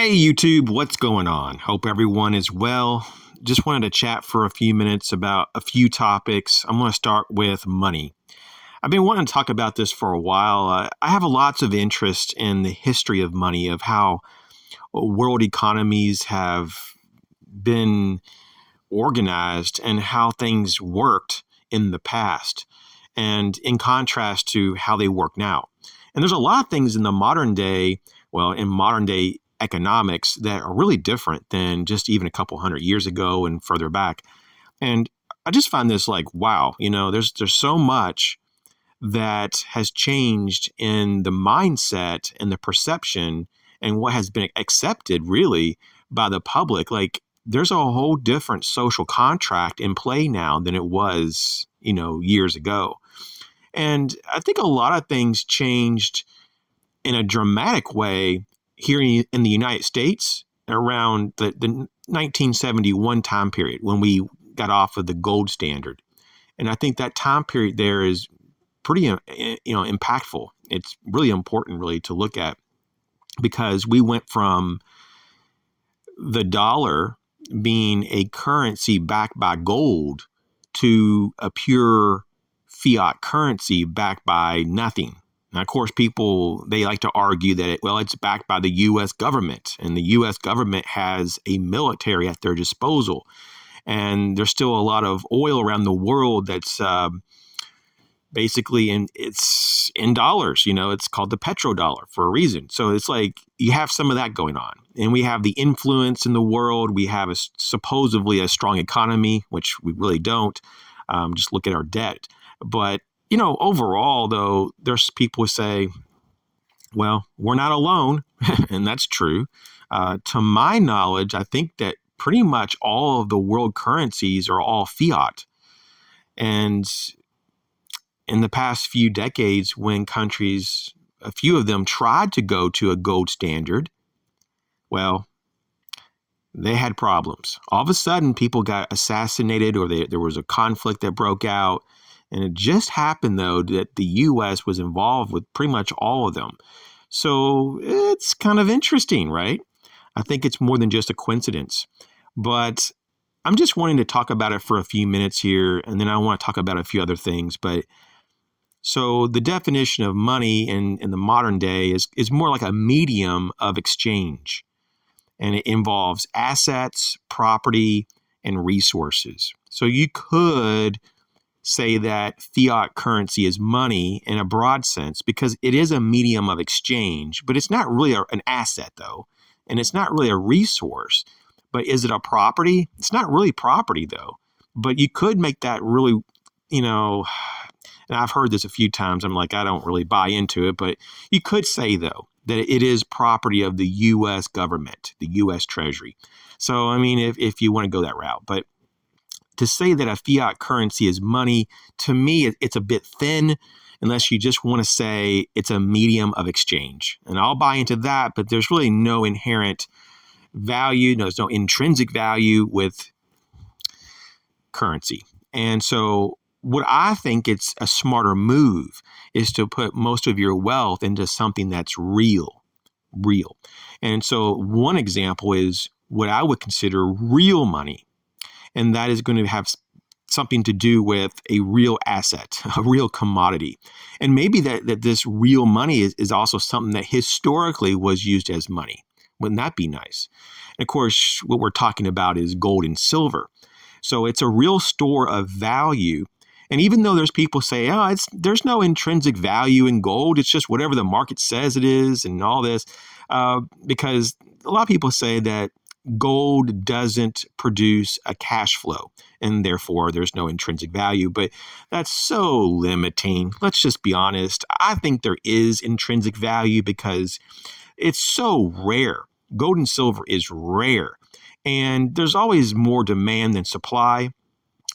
Hey YouTube, what's going on? Hope everyone is well. Just wanted to chat for a few minutes about a few topics. I'm going to start with money. I've been wanting to talk about this for a while. I have lots of interest in the history of money, of how world economies have been organized and how things worked in the past, and in contrast to how they work now. And there's a lot of things in the modern day, in modern day economics, that are really different than just even a couple hundred years ago and further back. And I just find this like, wow, there's so much that has changed in the mindset and the perception and what has been accepted really by the public. Like, there's a whole different social contract in play now than it was, years ago. And I think a lot of things changed in a dramatic way here in the United States around the 1971 time period, when we got off of the gold standard. And I think that time period there is pretty, impactful. It's really important, really, to look at, because we went from the dollar being a currency backed by gold to a pure fiat currency backed by nothing. Now, of course, they like to argue that, it's backed by the U.S. government, and the U.S. government has a military at their disposal. And there's still a lot of oil around the world that's basically it's in dollars. It's called the petrodollar for a reason. So it's like you have some of that going on. And we have the influence in the world. We have supposedly a strong economy, which we really don't. Just look at our debt. But overall, though, there's people who say, well, we're not alone. And that's true. To my knowledge, I think that pretty much all of the world currencies are all fiat. And in the past few decades, when countries, a few of them, tried to go to a gold standard, they had problems. All of a sudden, people got assassinated, or there was a conflict that broke out. And it just happened, though, that the U.S. was involved with pretty much all of them. So it's kind of interesting, right? I think it's more than just a coincidence. But I'm just wanting to talk about it for a few minutes here, and then I want to talk about a few other things. But so the definition of money in the modern day is more like a medium of exchange. And it involves assets, property, and resources. So you could say that fiat currency is money in a broad sense, because it is a medium of exchange, but it's not really an asset, though. And it's not really a resource. But is it a property? It's not really property, though. But you could make that really, and I've heard this a few times. I'm like, I don't really buy into it. But you could say, though, that it is property of the U.S. government, the U.S. Treasury. So, I mean, if you want to go that route. But to say that a fiat currency is money, to me, it's a bit thin, unless you just want to say it's a medium of exchange. And I'll buy into that, but there's really no inherent value. There's no intrinsic value with currency. And so what I think it's a smarter move is to put most of your wealth into something that's real. And so one example is what I would consider real money. And that is going to have something to do with a real asset, a real commodity. And maybe that this real money is also something that historically was used as money. Wouldn't that be nice? And of course, what we're talking about is gold and silver. So it's a real store of value. And even though there's people say, there's no intrinsic value in gold, it's just whatever the market says it is and all this, because a lot of people say that gold doesn't produce a cash flow, and therefore there's no intrinsic value. But that's so limiting. Let's just be honest. I think there is intrinsic value because it's so rare. Gold and silver is rare, and there's always more demand than supply.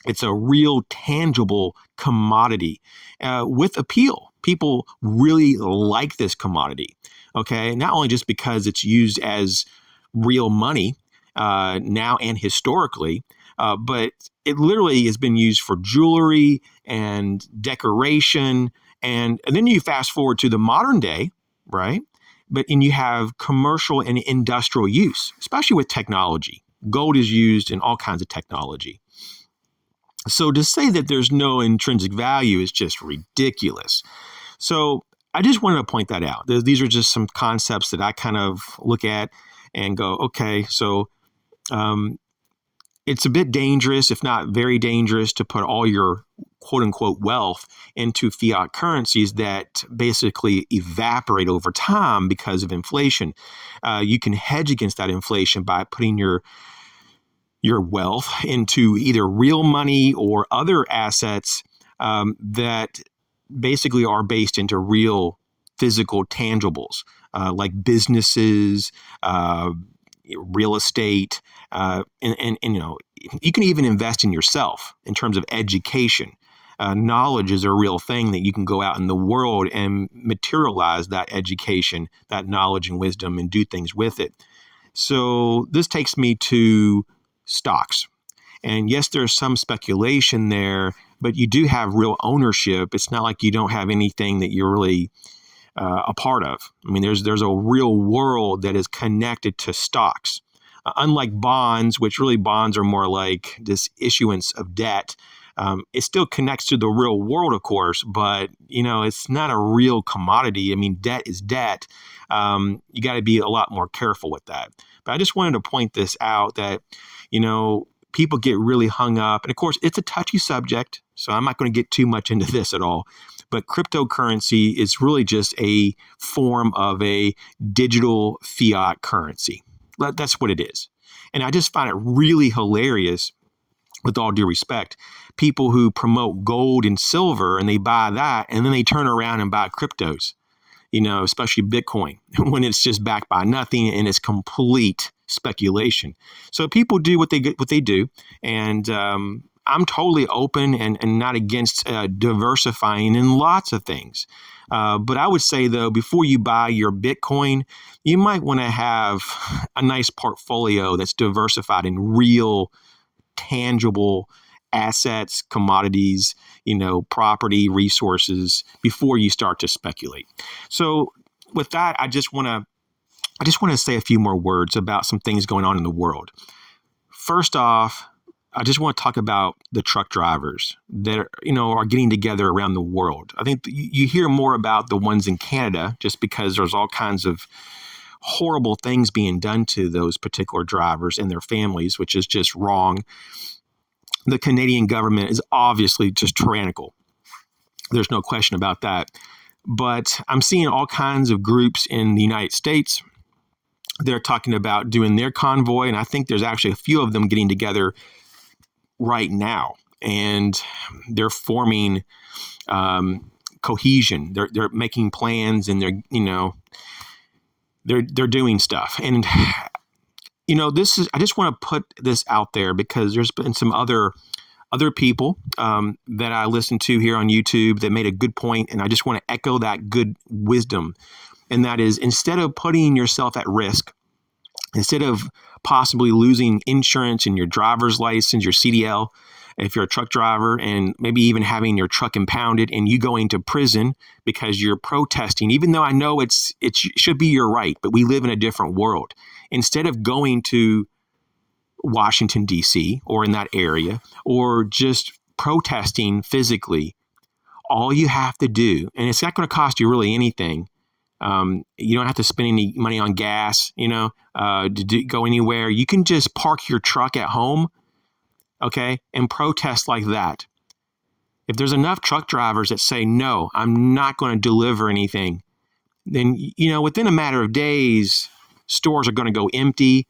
It's a real tangible commodity with appeal. People really like this commodity. Okay, not only just because it's used as real money now and historically, but it literally has been used for jewelry and decoration. And then you fast forward to the modern day, right? and you have commercial and industrial use, especially with technology. Gold is used in all kinds of technology. So to say that there's no intrinsic value is just ridiculous. So I just wanted to point that out. These are just some concepts that I kind of look at and go, okay, so it's a bit dangerous, if not very dangerous, to put all your quote unquote wealth into fiat currencies that basically evaporate over time because of inflation. You can hedge against that inflation by putting your wealth into either real money or other assets that basically are based into real physical tangibles, like businesses, real estate, and you can even invest in yourself in terms of education. Knowledge is a real thing that you can go out in the world and materialize that education, that knowledge and wisdom, and do things with it. So this takes me to stocks. And yes, there's some speculation there, but you do have real ownership. It's not like you don't have anything that you're really a part of. I mean, there's a real world that is connected to stocks. Unlike bonds, which really bonds are more like this issuance of debt. It still connects to the real world, of course, but it's not a real commodity. I mean, debt is debt. You got to be a lot more careful with that. But I just wanted to point this out that, people get really hung up. And of course, it's a touchy subject, so I'm not going to get too much into this at all. But cryptocurrency is really just a form of a digital fiat currency. That's what it is. And I just find it really hilarious, with all due respect, people who promote gold and silver and they buy that and then they turn around and buy cryptos, especially Bitcoin, when it's just backed by nothing and it's complete speculation. So people do what they do. And I'm totally open and not against diversifying in lots of things. But I would say, though, before you buy your Bitcoin, you might want to have a nice portfolio that's diversified in real, tangible assets, commodities, property, resources before you start to speculate. So with that, I just want to say a few more words about some things going on in the world. First off, I just want to talk about the truck drivers that are getting together around the world. I think you hear more about the ones in Canada just because there's all kinds of horrible things being done to those particular drivers and their families, which is just wrong. The Canadian government is obviously just tyrannical. There's no question about that. But I'm seeing all kinds of groups in the United States. They're talking about doing their convoy, and I think there's actually a few of them getting together right now, and they're forming cohesion. They're making plans, and they're doing stuff. And I just want to put this out there because there's been some other people that I listened to here on YouTube that made a good point, and I just want to echo that good wisdom. And that is, instead of putting yourself at risk, instead of possibly losing insurance and your driver's license, your CDL, if you're a truck driver, and maybe even having your truck impounded and you going to prison because you're protesting, even though I know it should be your right, but we live in a different world. Instead of going to Washington, D.C. or in that area, or just protesting physically, all you have to do, and it's not going to cost you really anything. You don't have to spend any money on gas, to go anywhere. You can just park your truck at home, okay, and protest like that. If there's enough truck drivers that say, no, I'm not going to deliver anything, then, within a matter of days, stores are going to go empty.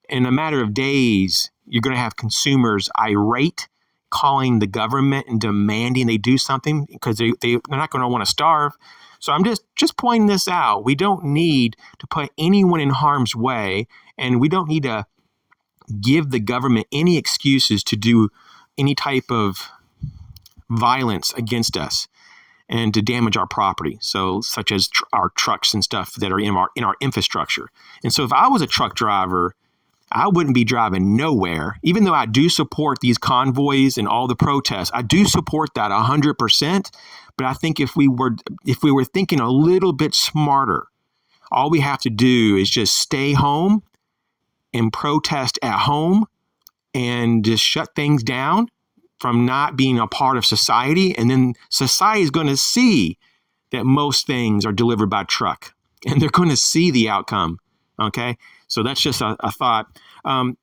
In a matter of days, you're going to have consumers irate, calling the government and demanding they do something because they're not going to want to starve. So I'm just pointing this out. We don't need to put anyone in harm's way, and we don't need to give the government any excuses to do any type of violence against us and to damage our property, so such as our trucks and stuff that are in our infrastructure. And so if I was a truck driver, I wouldn't be driving nowhere, even though I do support these convoys and all the protests. I do support that 100%. But I think if we were thinking a little bit smarter, All we have to do is just stay home and protest at home and just shut things down from not being a part of society. And then society is going to see that most things are delivered by truck, and they're going to see the outcome. Okay. So that's just a thought. And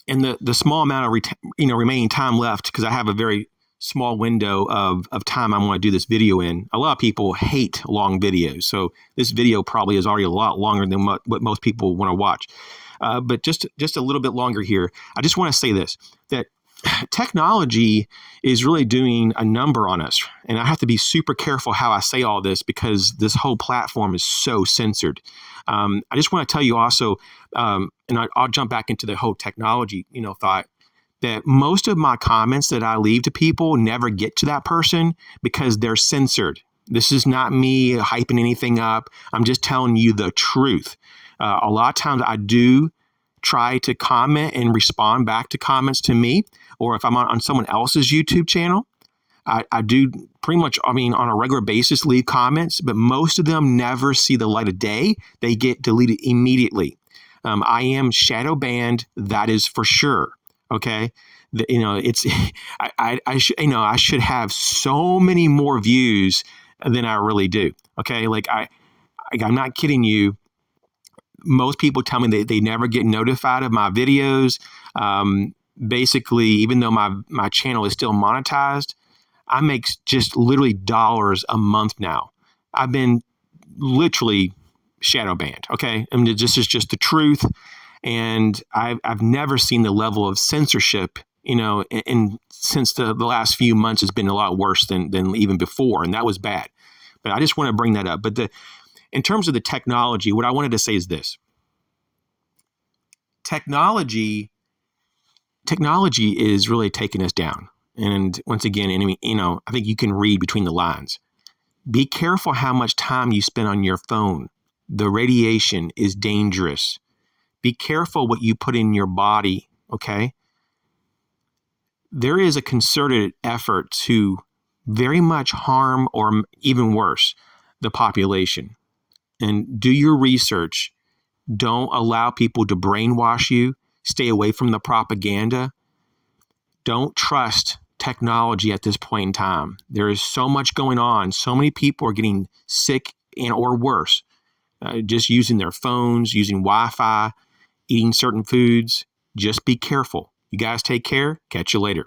the small amount of remaining time left, because I have a very small window of time I want to do this video in. A lot of people hate long videos, so this video probably is already a lot longer than what most people want to watch. But just a little bit longer here. I just want to say this, that technology is really doing a number on us. And I have to be super careful how I say all this, because this whole platform is so censored. I just want to tell you also, and I'll jump back into the whole technology, thought, that most of my comments that I leave to people never get to that person because they're censored. This is not me hyping anything up. I'm just telling you the truth. A lot of times I do try to comment and respond back to comments to me, or if I'm on someone else's YouTube channel, I do pretty much, on a regular basis, leave comments, but most of them never see the light of day. They get deleted immediately. I am shadow banned. That is for sure. Okay. It's, I should have so many more views than I really do. Okay. I'm not kidding you. Most people tell me they never get notified of my videos. Basically, even though my channel is still monetized, I make just literally dollars a month now. I've been literally shadow banned. Okay. This is just the truth. And I've never seen the level of censorship, and since the last few months has been a lot worse than even before. And that was bad. But I just want to bring that up. But in terms of the technology, what I wanted to say is this. Technology is really taking us down. And once again, I think you can read between the lines. Be careful how much time you spend on your phone. The radiation is dangerous. Be careful what you put in your body, okay? There is a concerted effort to very much harm, or even worse, the population. And do your research. Don't allow people to brainwash you. Stay away from the propaganda. Don't trust technology at this point in time. There is so much going on. So many people are getting sick or worse, just using their phones, using Wi-Fi, eating certain foods. Just be careful. You guys take care. Catch you later.